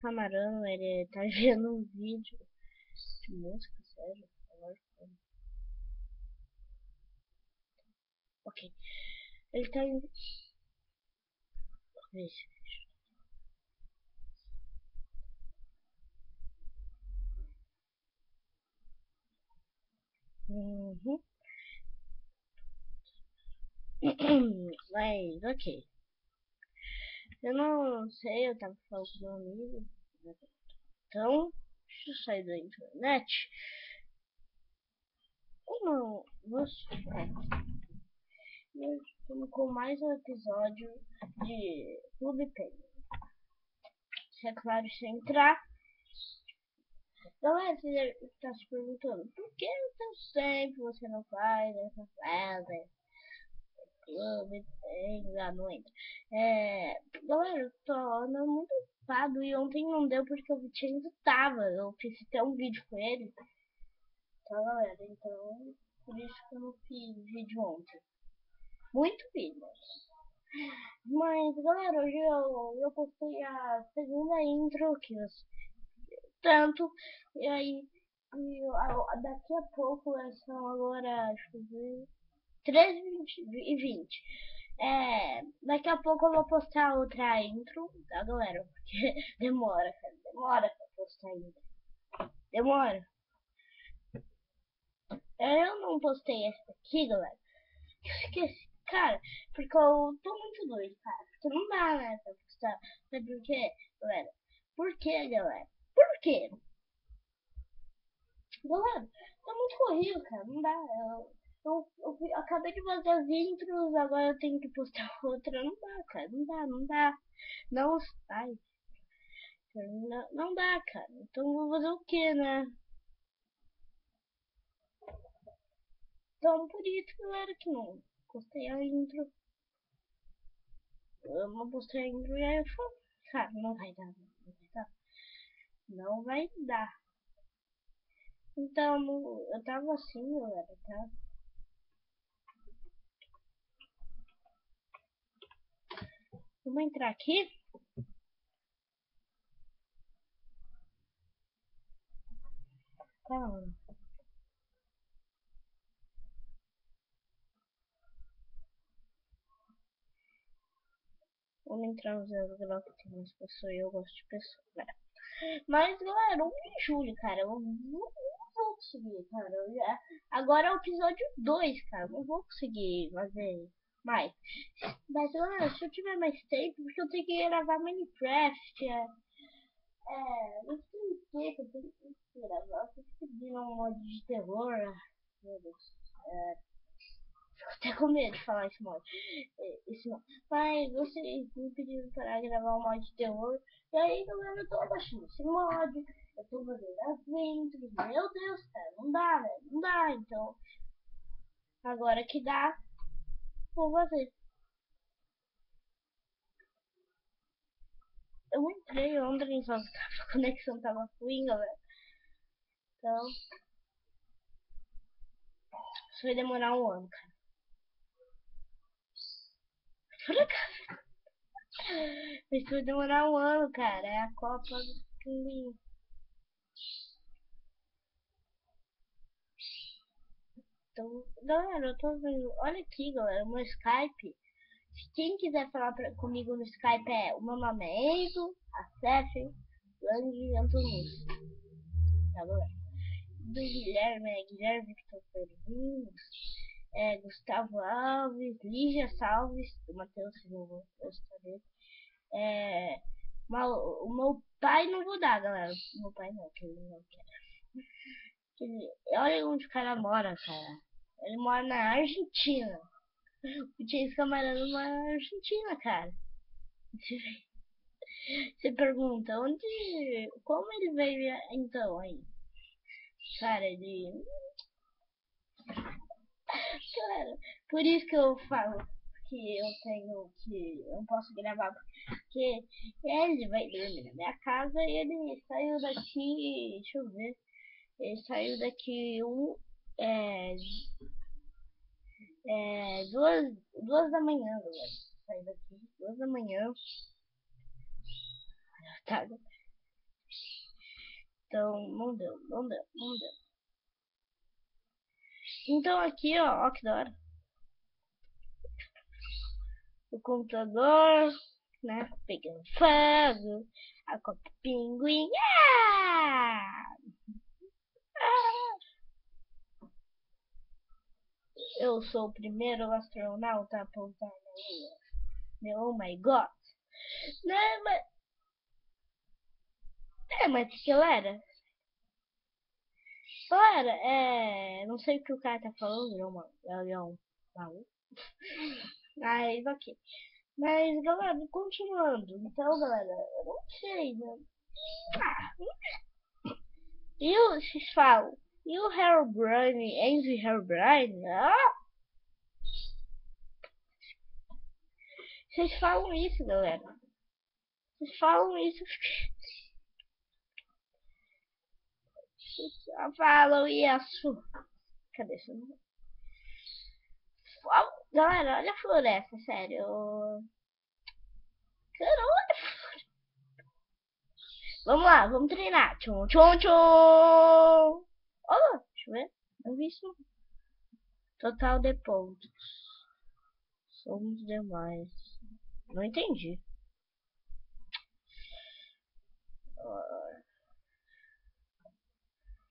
Camarão, ele tá vendo um vídeo de música, sério. Agora, ok. Ele tá em. Uhum. Mas, ok. Eu não sei, eu tava falando com meu amigo. Então, deixa eu sair da internet. Como você. Estamos com mais um episódio de Clube Penguin. É claro, se entrar. Galera, você deve estar se perguntando por que tão sempre você não faz essa frase? Clube Penguin, não entra. Galera, eu tô andando muito ocupado e ontem não deu porque o Vitinho tava. Eu fiz até um vídeo com ele. Tá, galera? Então, por isso que eu não fiz vídeo ontem. Muito vídeo. Mas, galera, hoje eu postei a segunda intro que eu tanto. E aí, daqui a pouco, são agora, deixa eu ver, 13h20. Daqui a pouco eu vou postar outra intro, tá, galera? Porque demora, cara. Demora pra postar a intro. Demora. Eu não postei essa aqui, galera. Eu esqueci. Cara, porque eu tô muito doido, cara. Porque não dá, né, pra postar. Sabe por quê, galera? Por quê, galera? Por quê? Galera, tá muito corrido, cara. Não dá. Acabei de fazer as intros, agora eu tenho que postar outra. Não dá, cara. Não dá, não dá. Não, ai, não dá, cara. Então vou fazer o que, né? Então por isso, galera, que não postei a intro. Eu não postei a intro e aí eu falei, cara, não vai dar, não vai dar. Não vai dar. Então, eu tava assim, galera, tá? Vamos entrar aqui? Calma. Vamos entrar no zero grau que tem mais pessoas e eu gosto de pessoas, né? Mas, galera, 1 de julho, cara, eu não vou conseguir, cara. Agora é o episódio 2, cara. Não vou conseguir fazer mais. Mas, galera, se eu tiver mais tempo, porque eu tenho que gravar Minecraft, não sei o que eu tenho que gravar. Eu tenho que pedir um mod de terror. Meu Deus. Fico até com medo de falar esse mod. Mas vocês me pediram para gravar um mod de terror. E aí, galera, eu tô abaixando esse mod. Eu tô fazendo as intros. Meu Deus, cara, não dá, né? Não dá. Então, agora que dá, vou fazer. Eu entrei ontem, só que a conexão tava ruim, galera. Então, isso vai demorar um ano, cara. Isso vai demorar um ano, cara. É a Copa do Pinguim. Então, galera, eu tô vendo. Olha aqui, galera, o meu Skype. Quem quiser falar comigo no Skype é o meu nome é Enzo, a Cef, Lang Antunes. Tá, galera? Do Guilherme é Guilherme Victor Pervinho, Gustavo Alves, Lígia Salves, do Matheus Silva, é, o meu pai não vou dar, galera. O meu pai não, que ele não quer. Olha onde o cara mora, cara. Ele mora na Argentina. O James Camarão mora na Argentina, cara. Você pergunta, onde. Como ele veio então aí? Cara, ele. Cara, por isso que eu falo que eu tenho que. Eu não posso gravar. Porque ele vai dormir na minha casa e ele saiu daqui. Deixa eu ver. Ele saiu daqui é, duas da manhã, galera. Saiu daqui 2 da manhã. Tá, Então, não deu. Então aqui, ó que da hora. O computador, né? Pegando fogo. A Copa Pinguim. Eu sou o primeiro astronauta a pousar na Lua. Oh my god. Né, mas galera. Galera, não sei o que o cara tá falando, ele é um maluco. Mas ok. Mas galera, continuando. Então galera, eu não sei, né? E vocês falam, e o Herobrine, Envy Herobrine? Vocês falam isso, galera. Vocês falam isso. Vocês falam isso. Cadê isso? Galera, olha a floresta, sério. Caramba. Vamos lá, vamos treinar. Tchum, tchum, tchum. Olha, deixa eu ver. Não vi isso. Total de pontos. Somos demais. Não entendi.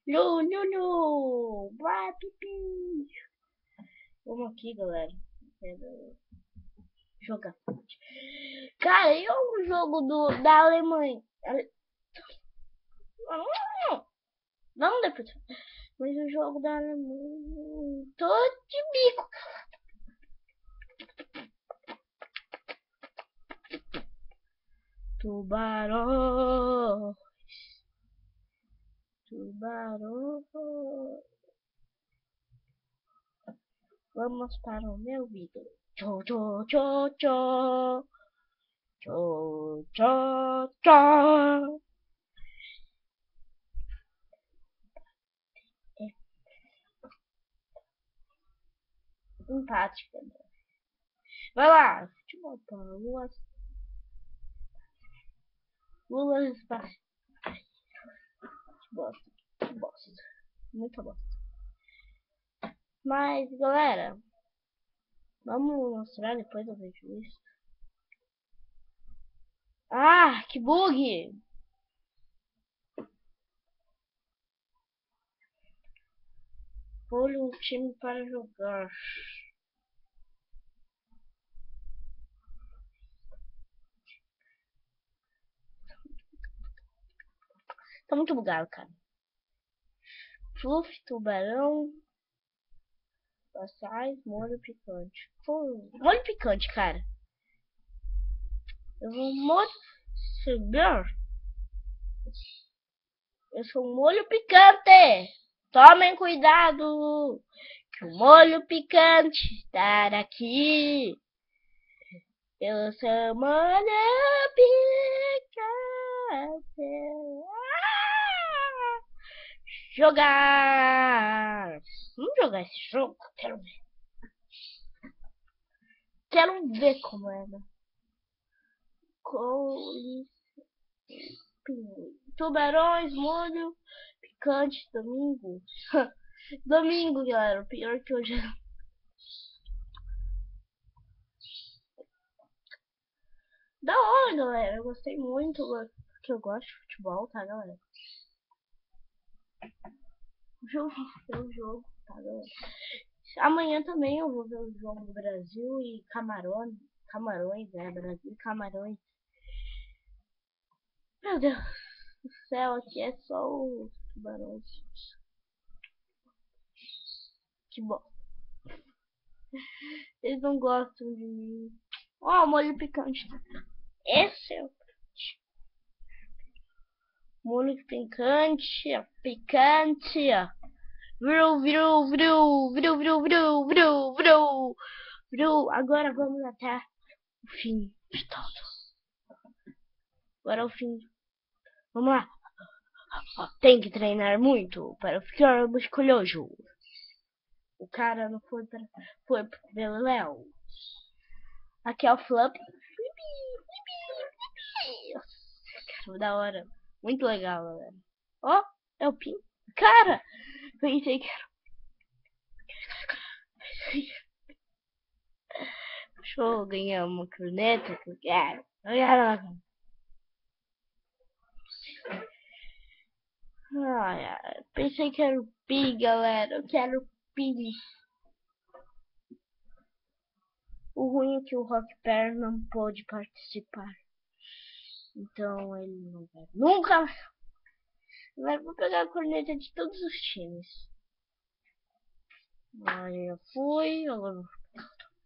Lu. Vai, pipi. Vamos aqui, galera. Quero jogar. Cara, e o jogo da Alemanha? Não, depois. Mas o jogo da Alemanha. Tô de bico. Tubarão. Vamos para o meu vídeo. Tchô, tchô, tchô, tchô. Tchô, tchô, tchô. Empática. Vai lá. Futebol para Lula espaço. Que bosta. Muita bosta. Mas, galera, vamos mostrar depois do vídeo isso. Ah, que bug! Escolha um time para jogar. Tá muito bugado, cara. Fluff, tubarão. Passais, molho picante. Pô, molho picante, cara. Eu vou molho. Eu sou um molho picante. Tomem cuidado. Que o molho picante está aqui. Eu sou molho picante. Jogar. Vamos jogar esse jogo? Quero ver. Quero ver como é, né? Tubarões, molho, picante, domingo. Domingo, galera. Pior que hoje. Da hora, galera. Eu gostei muito. Porque eu gosto de futebol, tá, galera? O jogo, tá, galera? Amanhã também eu vou ver o jogo do Brasil e Camarões, Brasil e Camarões. Meu Deus do céu, aqui é só os tubarões. Que bom. Eles não gostam de mim. Ó, molho picante. Esse é o molho picante, picante. Virou. Agora vamos até o fim de tudo. Agora é o fim. Vamos lá. Tem que treinar muito para ficar musculoso. O cara não foi pelo Léo. Aqui é o Flop. Da hora. Muito legal, galera. Ó, é o Pim. Cara, pensei que era. Deixa eu ganhar uma corneta que eu quero. Ai, ai, pensei que era o Pi, galera. Eu quero o Pi. O ruim é que o Rock Perry não pôde participar. Então ele não vai. Nunca mais. Agora vou pegar a corneta de todos os times. Aí eu fui. Agora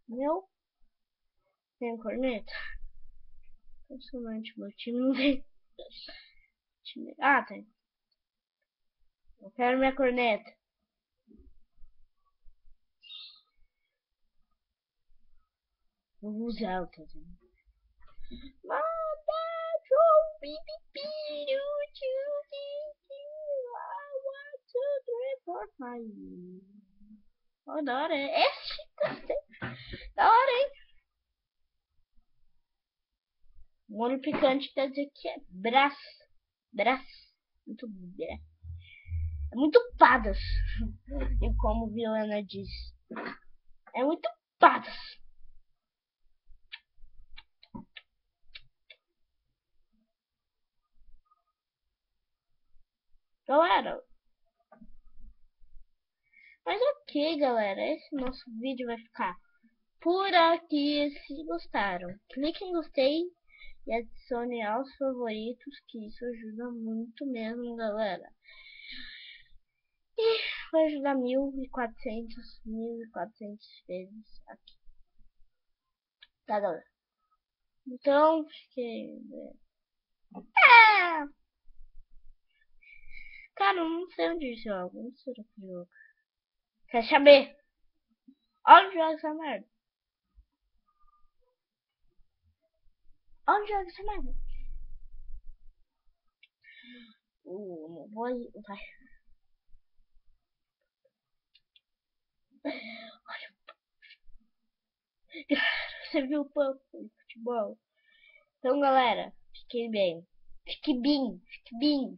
meu. Tem a corneta? Impressionante, meu time não tem. Ah, tem. Eu quero minha corneta. Vou usar o que eu tenho. Oh, da hora, é esse, gostei. Da hora, hein? Molho picante quer dizer que é braço. Braço. Muito é muito padas. E como Violana diz. É muito padas. Galera, mas ok, galera. Esse nosso vídeo vai ficar por aqui. Se gostaram, clique em gostei e adicione aos favoritos, que isso ajuda muito mesmo, galera. E vai ajudar 1.400 vezes aqui. Tá, galera? Então, fiquei... Ah! Cara, eu não sei onde joga. Não sei onde joga. Quer saber? Onde joga essa merda? Onde joga essa merda? Não vou aí. Vai. Você viu o pampo de futebol? Então, galera, fiquem bem. Fique bem. Fique bem.